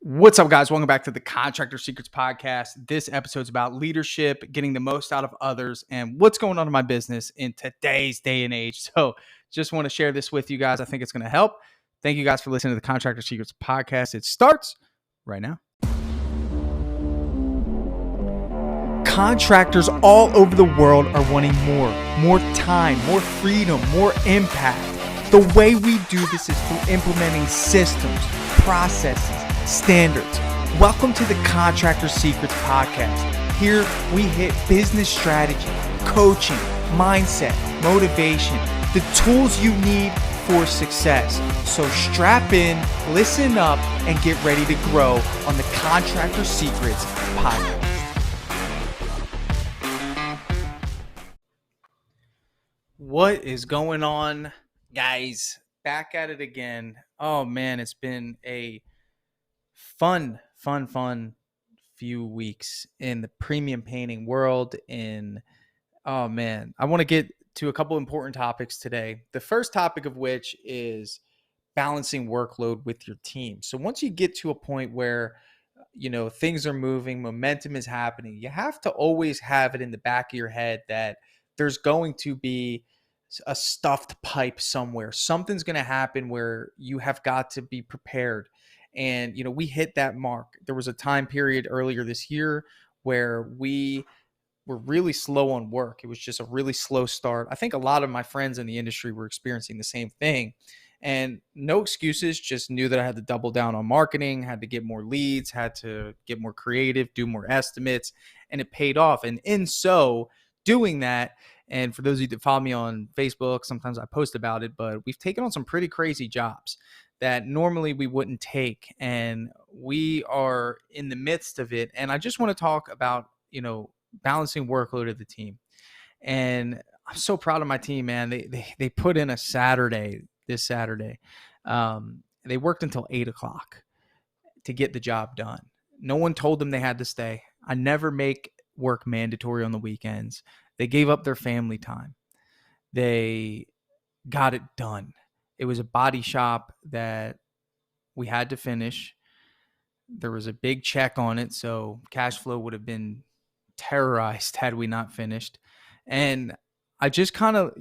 What's up, guys? Welcome back to the Contractor Secrets Podcast. This episode's about leadership, getting the most out of others, and what's going on in my business in today's day and age. So just want to share this with you guys. I think it's going to help. Thank you guys for listening to the Contractor Secrets Podcast. It starts right now. Contractors all over the world are wanting more time, more freedom, more impact. The way we do this is through implementing systems, processes, standards. Welcome to the Contractor Secrets Podcast. Here we hit business strategy, coaching, mindset, motivation, the tools you need for success. So strap in, listen up, and get ready to grow on the Contractor Secrets Podcast. What is going on, guys? Back at it again. Oh man, it's been a fun few weeks in the premium painting world. Oh man, I want to get to a couple important topics today. The first topic of which is balancing workload with your team. So once you get to a point where things are moving, momentum is happening, you have to always have it in the back of your head that there's going to be a stuffed pipe somewhere. Something's going to happen where you have got to be prepared. And, we hit that mark. There was a time period earlier this year where we were really slow on work. It was just a really slow start. I think a lot of my friends in the industry were experiencing the same thing. And no excuses, just knew that I had to double down on marketing, had to get more leads, had to get more creative, do more estimates, and it paid off. And in so doing that, and for those of you that follow me on Facebook, sometimes I post about it, but we've taken on some pretty crazy jobs that normally we wouldn't take. And we are in the midst of it. And I just want to talk about, balancing workload of the team. And I'm so proud of my team, man. They put in this Saturday. They worked until 8:00 to get the job done. No one told them they had to stay. I never make work mandatory on the weekends. They gave up their family time. They got it done. It was a body shop that we had to finish. There was a big check on it, so cash flow would have been terrorized had we not finished. And I just kind of,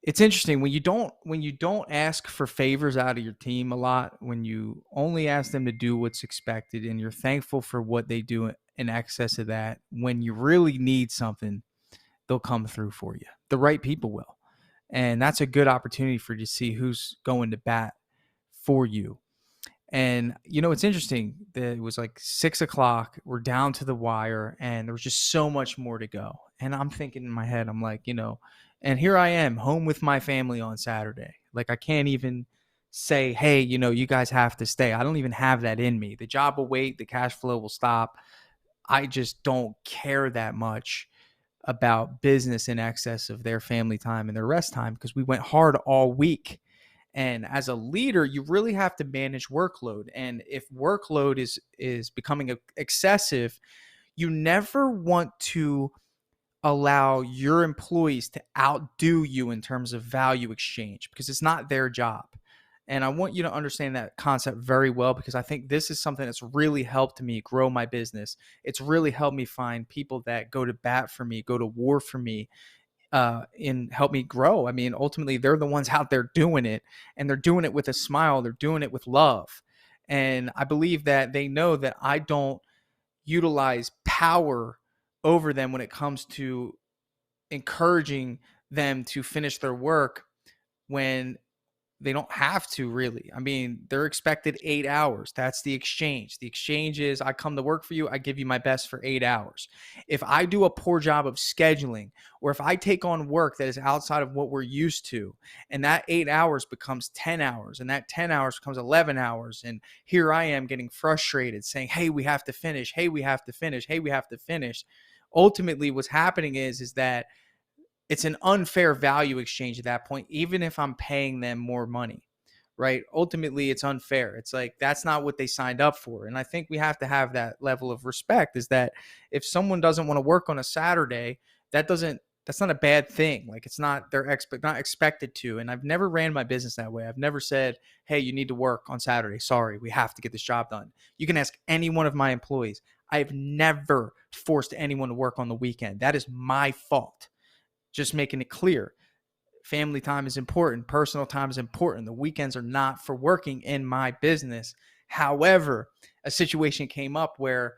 it's interesting when you don't ask for favors out of your team a lot, when you only ask them to do what's expected and you're thankful for what they do in excess of that. When you really need something, they'll come through for you. The right people will. And that's a good opportunity for you to see who's going to bat for you. And, it's interesting that it was like 6:00. We're down to the wire and there was just so much more to go. And I'm thinking in my head, I'm like, and here I am home with my family on Saturday. Like I can't even say, hey, you guys have to stay. I don't even have that in me. The job will wait. The cash flow will stop. I just don't care that much about business in excess of their family time and their rest time because we went hard all week. And as a leader, you really have to manage workload. And if workload is becoming excessive, you never want to allow your employees to outdo you in terms of value exchange because it's not their job. And I want you to understand that concept very well because I think this is something that's really helped me grow my business. It's really helped me find people that go to bat for me, go to war for me, and help me grow. I mean, ultimately, they're the ones out there doing it, and they're doing it with a smile. They're doing it with love. And I believe that they know that I don't utilize power over them when it comes to encouraging them to finish their work when they don't have to really. I mean, they're expected 8 hours. That's the exchange. The exchange is I come to work for you. I give you my best for 8 hours. If I do a poor job of scheduling, or if I take on work that is outside of what we're used to, and that 8 hours becomes 10 hours, and that 10 hours becomes 11 hours, and here I am getting frustrated saying, hey, we have to finish. Hey, we have to finish. Hey, we have to finish. Ultimately, what's happening is that it's an unfair value exchange at that point, even if I'm paying them more money, right? Ultimately, it's unfair. It's like, that's not what they signed up for. And I think we have to have that level of respect, is that if someone doesn't want to work on a Saturday, that doesn't that's not a bad thing. Like it's not not expected to. And I've never ran my business that way. I've never said, "Hey, you need to work on Saturday. Sorry, we have to get this job done." You can ask any one of my employees. I've never forced anyone to work on the weekend. That is my fault. Just making it clear. Family time is important. Personal time is important. The weekends are not for working in my business. However, a situation came up where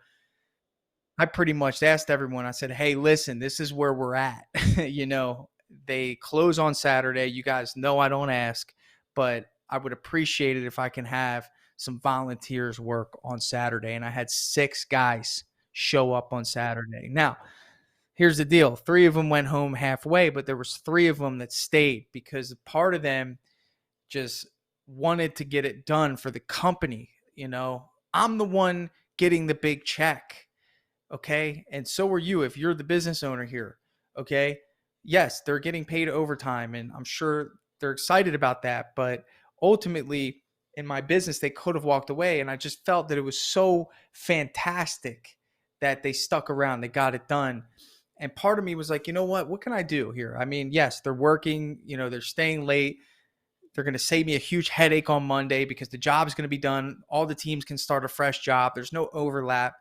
I pretty much asked everyone, I said, "Hey, listen, this is where we're at." you know, they close on Saturday. You guys know I don't ask, but I would appreciate it if I can have some volunteers work on Saturday. And I had 6 guys show up on Saturday. Now, here's the deal. 3 of them went home halfway, but there was 3 of them that stayed because part of them just wanted to get it done for the company. I'm the one getting the big check. Okay. And so are you if you're the business owner here. Okay. Yes, they're getting paid overtime, and I'm sure they're excited about that. But ultimately, in my business, they could have walked away. And I just felt that it was so fantastic that they stuck around, they got it done. And part of me was like, you know what? What can I do here? I mean, yes, they're working, they're staying late. They're going to save me a huge headache on Monday because the job is going to be done. All the teams can start a fresh job. There's no overlap.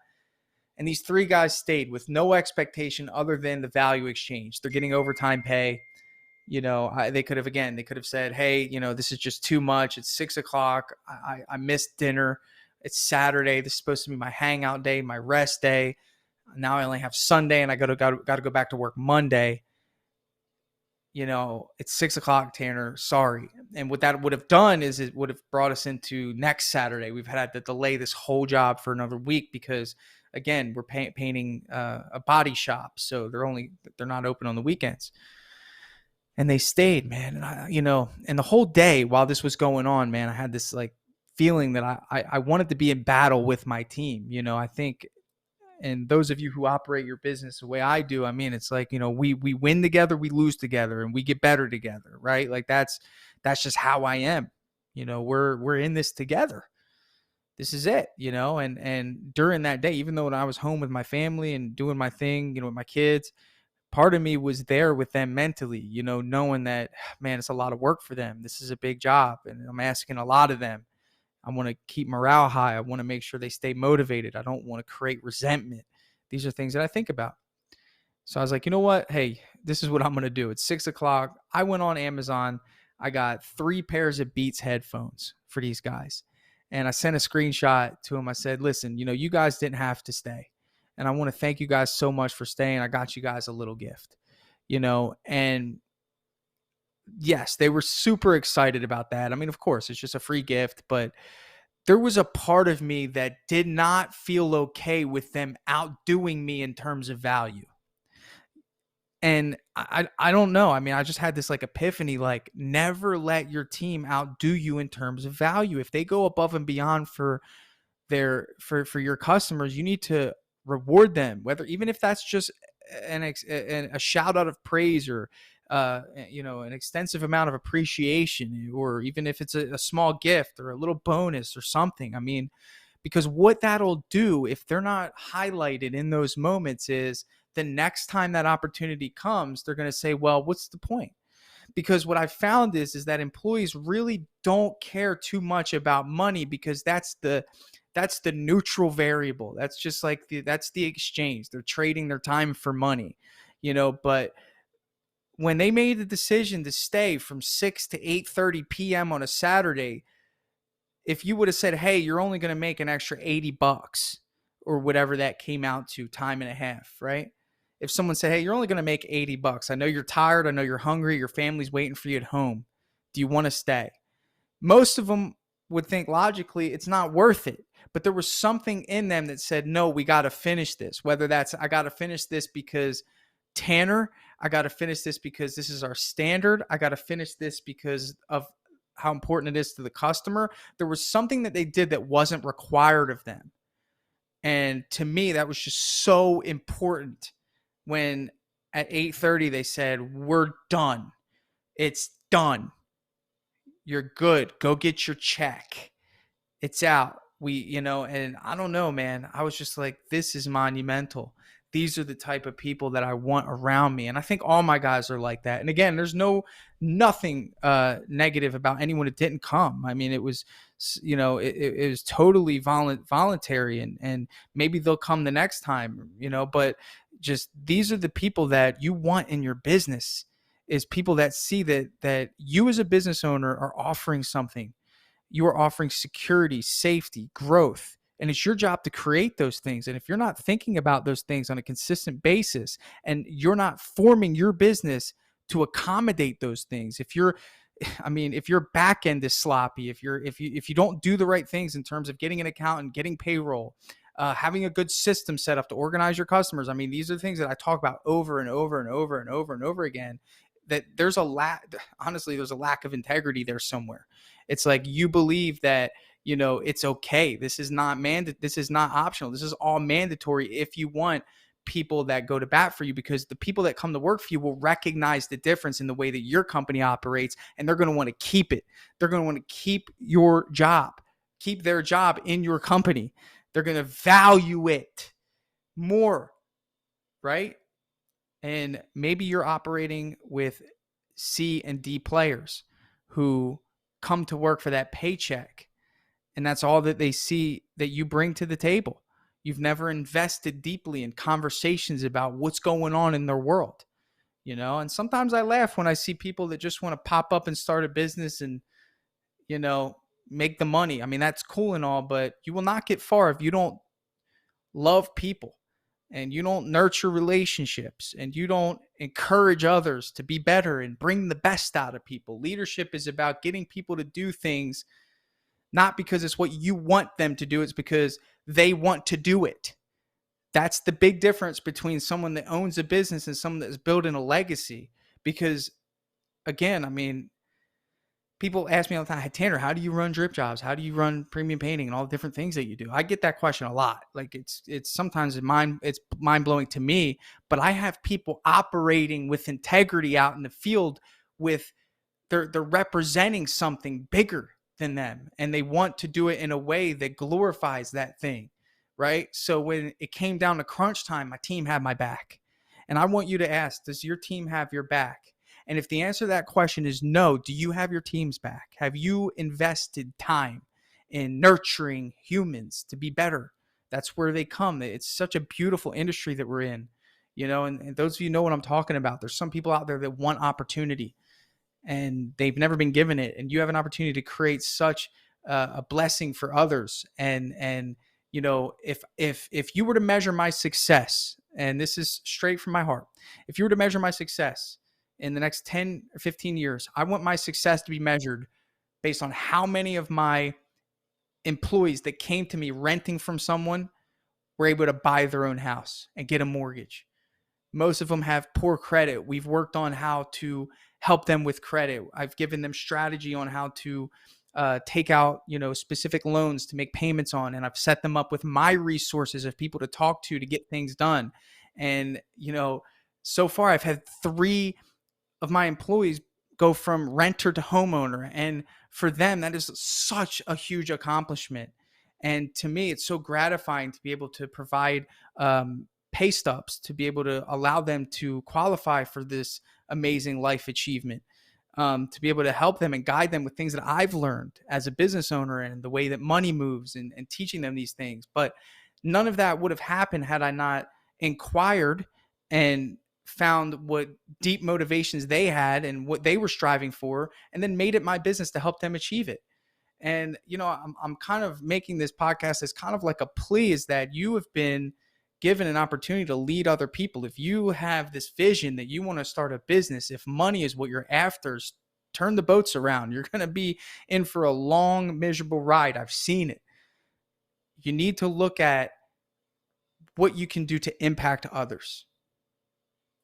And these 3 guys stayed with no expectation other than the value exchange. They're getting overtime pay. They could have said, "Hey, this is just too much. It's 6:00. I missed dinner. It's Saturday. This is supposed to be my hangout day, my rest day. Now I only have Sunday, and I got to go back to work Monday. It's 6:00, Tanner. Sorry." And what that would have done is it would have brought us into next Saturday. We've had to delay this whole job for another week because, again, we're painting a body shop, so they're not open on the weekends. And they stayed, man. And and the whole day while this was going on, man, I had this like feeling that I wanted to be in battle with my team. I think, and those of you who operate your business the way I do, I mean, it's like, we win together, we lose together, and we get better together, right? Like that's just how I am. We're in this together. This is it, and during that day, even though when I was home with my family and doing my thing, with my kids, part of me was there with them mentally, knowing that, man, it's a lot of work for them. This is a big job, and I'm asking a lot of them. I want to keep morale high. I want to make sure they stay motivated. I don't want to create resentment. These are things that I think about. So I was like, you know what? Hey, this is what I'm going to do. It's 6:00. I went on Amazon. I got 3 pairs of Beats headphones for these guys. And I sent a screenshot to them. I said, listen, you guys didn't have to stay. And I want to thank you guys so much for staying. I got you guys a little gift, and yes, they were super excited about that. I mean, of course, it's just a free gift, but there was a part of me that did not feel okay with them outdoing me in terms of value. And I don't know. I mean, I just had this like epiphany, like never let your team outdo you in terms of value. If they go above and beyond for your customers, you need to reward them, whether even if that's just a shout out of praise or an extensive amount of appreciation, or even if it's a small gift or a little bonus or something. I mean, because what that'll do if they're not highlighted in those moments is the next time that opportunity comes, they're going to say, well, what's the point? Because what I found is that employees really don't care too much about money, because that's the neutral variable. That's just like that's the exchange. They're trading their time for money, but when they made the decision to stay from 6 to 8:30 p.m. on a Saturday, if you would have said, hey, you're only going to make an extra $80 or whatever that came out to, time and a half, right? If someone said, hey, you're only going to make $80. I know you're tired. I know you're hungry. Your family's waiting for you at home. Do you want to stay? Most of them would think logically it's not worth it. But there was something in them that said, no, we got to finish this. Whether that's I got to finish this because Tanner, I got to finish this because this is our standard. I got to finish this because of how important it is to the customer. There was something that they did that wasn't required of them. And to me, that was just so important when at 8:30 they said, we're done. It's done. You're good. Go get your check. It's out. And I don't know, man. I was just like, this is monumental. these are the type of people that I want around me. And I think all my guys are like that. And again, there's nothing negative about anyone that didn't come. I mean, it was, it was totally voluntary, and maybe they'll come the next time, but just, these are the people that you want in your business, is people that see that you as a business owner are offering something. You are offering security, safety, growth, and it's your job to create those things. And if you're not thinking about those things on a consistent basis, and you're not forming your business to accommodate those things, if your back end is sloppy, if you don't do the right things in terms of getting an accountant, getting payroll, having a good system set up to organize your customers. I mean, these are things that I talk about over and over and over and over and over again. That there's a lack, honestly, there's a lack of integrity there somewhere. It's like, you believe that, it's okay. This is not this is not optional. This is all mandatory if you want people that go to bat for you, because the people that come to work for you will recognize the difference in the way that your company operates, and they're going to want to keep it. They're going to want to keep your job, keep their job in your company. They're going to value it more, right? And maybe you're operating with C and D players who come to work for that paycheck, and that's all that they see that you bring to the table. You've never invested deeply in conversations about what's going on in their world, and sometimes I laugh when I see people that just want to pop up and start a business and, make the money. I mean, that's cool and all, but you will not get far if you don't love people, and you don't nurture relationships, and you don't encourage others to be better and bring the best out of people. Leadership is about getting people to do things, not because it's what you want them to do, it's because they want to do it. That's the big difference between someone that owns a business and someone that's building a legacy. Because again, I mean, people ask me all the time, "Hey, Tanner, how do you run Dripjobs? How do you run premium painting and all the different things that you do?" I get that question a lot. Like, it's sometimes it's mind blowing to me, but I have people operating with integrity out in the field with they're representing something bigger than them, and they want to do it in a way that glorifies that thing, right? So when it came down to crunch time, my team had my back. And I want you to ask, does your team have your back? And if the answer to that question is no, do you have your team's back? Have you invested time in nurturing humans to be better? That's where they come. It's such a beautiful industry that we're in, and those of you know what I'm talking about. There's some people out there that want opportunity, and they've never been given it, and you have an opportunity to create such a blessing for others. And if you were to measure my success, and this is straight from my heart, if you were to measure my success in the next 10 or 15 years, I want my success to be measured based on how many of my employees that came to me renting from someone were able to buy their own house and get a mortgage. Most of them have poor credit. We've worked on how to help them with credit. I've given them strategy on how to take out, specific loans to make payments on. And I've set them up with my resources of people to talk to get things done. And, so far I've had 3 of my employees go from renter to homeowner. And for them, that is such a huge accomplishment. And to me, it's so gratifying to be able to provide pay stubs to be able to allow them to qualify for this amazing life achievement, to be able to help them and guide them with things that I've learned as a business owner and the way that money moves, and teaching them these things. But none of that would have happened had I not inquired and found what deep motivations they had and what they were striving for, and then made it my business to help them achieve it. And, I'm kind of making this podcast as kind of like a plea, is that you have been given an opportunity to lead other people. If you have this vision that you want to start a business, if money is what you're after, turn the boats around. You're going to be in for a long, miserable ride. I've seen it. You need to look at what you can do to impact others.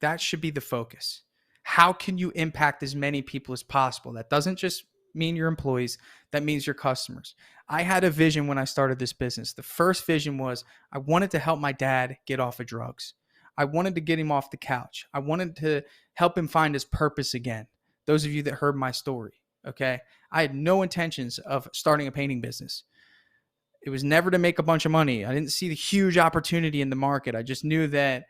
That should be the focus. How can you impact as many people as possible? That doesn't just mean your employees. That means your customers. I had a vision when I started this business. The first vision was I wanted to help my dad get off of drugs. I wanted to get him off the couch. I wanted to help him find his purpose again. Those of you that heard my story, okay? I had no intentions of starting a painting business. It was never to make a bunch of money. I didn't see the huge opportunity in the market. I just knew that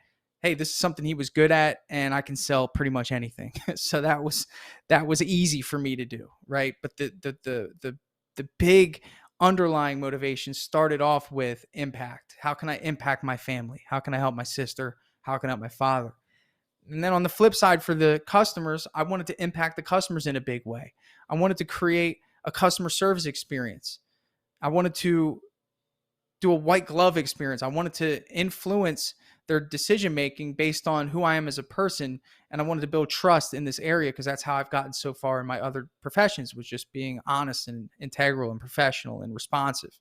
hey, this is something he was good at and I can sell pretty much anything. So that was easy for me to do, right? But the big underlying motivation started off with impact. How can I impact my family? How can I help my sister? How can I help my father? And then on the flip side, for the customers, I wanted to impact the customers in a big way. I wanted to create a customer service experience. I wanted to do a white glove experience. I wanted to influence their decision making based on who I am as a person. And I wanted to build trust in this area, because that's how I've gotten so far in my other professions, was just being honest and integral and professional and responsive.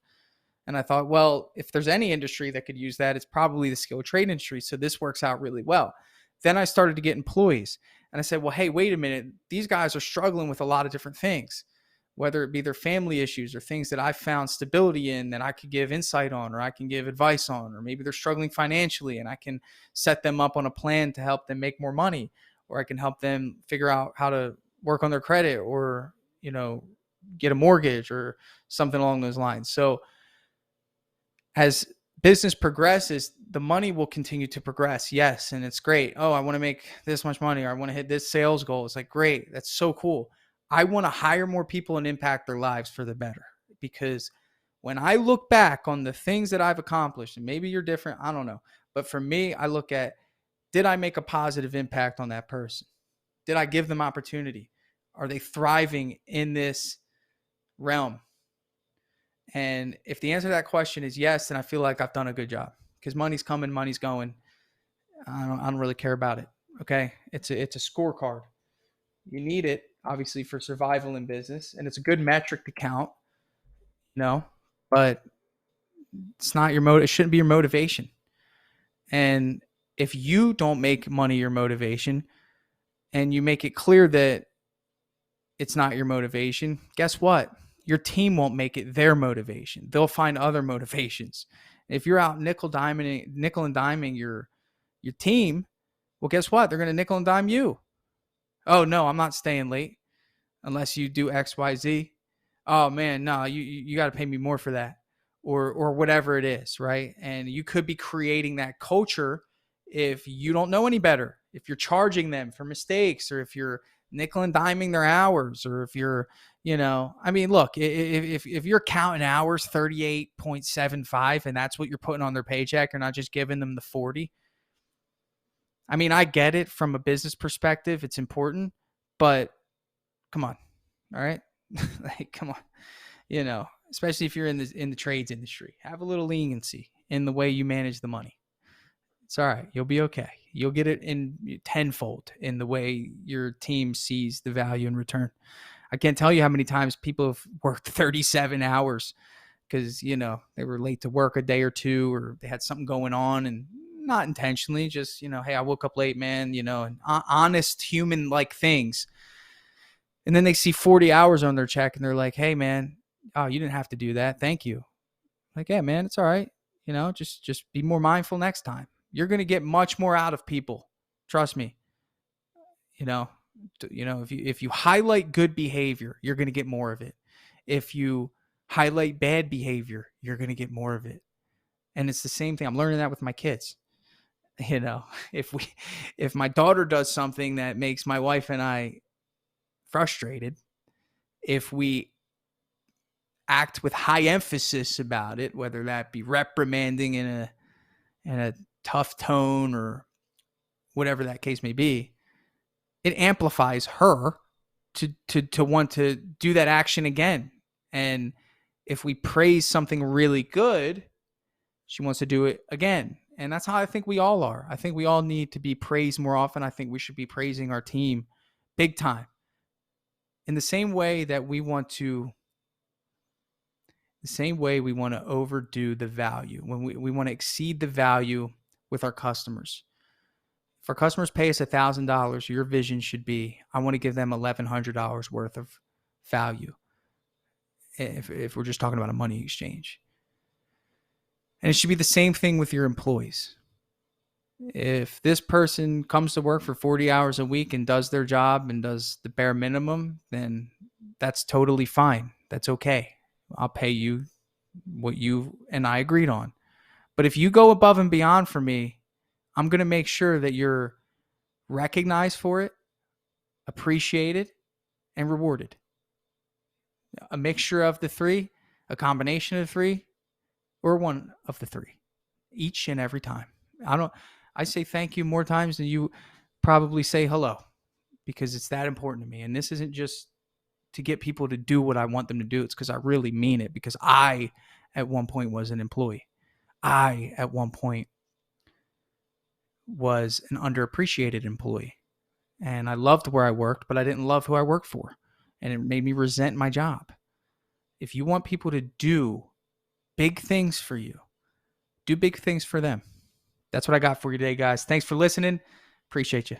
And I thought, well, if there's any industry that could use that, it's probably the skilled trade industry. So this works out really well. Then I started to get employees, and I said, well, hey, wait a minute. These guys are struggling with a lot of different things, whether it be their family issues or things that I found stability in that I could give insight on, or I can give advice on, or maybe they're struggling financially and I can set them up on a plan to help them make more money, or I can help them figure out how to work on their credit, or, get a mortgage or something along those lines. So as business progresses, the money will continue to progress. Yes. And it's great. Oh, I want to make this much money, or I want to hit this sales goal. It's like, great. That's so cool. I want to hire more people and impact their lives for the better, because when I look back on the things that I've accomplished, and maybe you're different, I don't know. But for me, I look at, did I make a positive impact on that person? Did I give them opportunity? Are they thriving in this realm? And if the answer to that question is yes, then I feel like I've done a good job, because money's coming, money's going. I don't really care about it. Okay. It's a scorecard. You need it, obviously, for survival in business, and it's a good metric to count, but it's not it shouldn't be your motivation. And if you don't make money your motivation, and you make it clear that it's not your motivation, guess what? Your team won't make it their motivation. They'll find other motivations. If you're out nickel and diming your team, well, guess what? They're going to nickel and dime you. Oh no, I'm not staying late unless you do X, Y, Z. Oh man, no, you got to pay me more for that, or whatever it is, right? And you could be creating that culture if you don't know any better. If you're charging them for mistakes, or if you're nickel and diming their hours, or if you're, look, if you're counting hours 38.75 and that's what you're putting on their paycheck, you're not just giving them the 40. I get it from a business perspective. It's important, but come on. All right. Like, come on, especially if you're in the trades industry, have a little leniency in the way you manage the money. It's all right. You'll be okay. You'll get it in tenfold in the way your team sees the value in return. I can't tell you how many times people have worked 37 hours because, they were late to work a day or two, or they had something going on, and not intentionally, just, hey, I woke up late, man, and honest human like things. And then they see 40 hours on their check and they're like, hey man, oh, you didn't have to do that. Thank you. Like, yeah, man, it's all right. Just be more mindful next time. You're going to get much more out of people. Trust me. If you highlight good behavior, you're going to get more of it. If you highlight bad behavior, you're going to get more of it. And it's the same thing. I'm learning that with my kids. If my daughter does something that makes my wife and I frustrated, if we act with high emphasis about it, whether that be reprimanding in a tough tone or whatever that case may be, it amplifies her to want to do that action again. And if we praise something really good, she wants to do it again. And that's how I think we all are. I think we all need to be praised more often. I think we should be praising our team big time. In the same way we want to overdo the value, when we want to exceed the value with our customers. If our customers pay us $1,000, your vision should be, I want to give them $1,100 worth of value. If we're just talking about a money exchange. And it should be the same thing with your employees. If this person comes to work for 40 hours a week and does their job and does the bare minimum, then that's totally fine. That's okay. I'll pay you what you and I agreed on. But if you go above and beyond for me, I'm going to make sure that you're recognized for it, appreciated, and rewarded. A mixture of the three, a combination of the three, or one of the three, each and every time. I say thank you more times than you probably say hello, because it's that important to me. And this isn't just to get people to do what I want them to do. It's because I really mean it, because I, at one point, was an employee. I, at one point, was an underappreciated employee. And I loved where I worked, but I didn't love who I worked for. And it made me resent my job. If you want people to do big things for you, do big things for them. That's what I got for you today, guys. Thanks for listening. Appreciate you.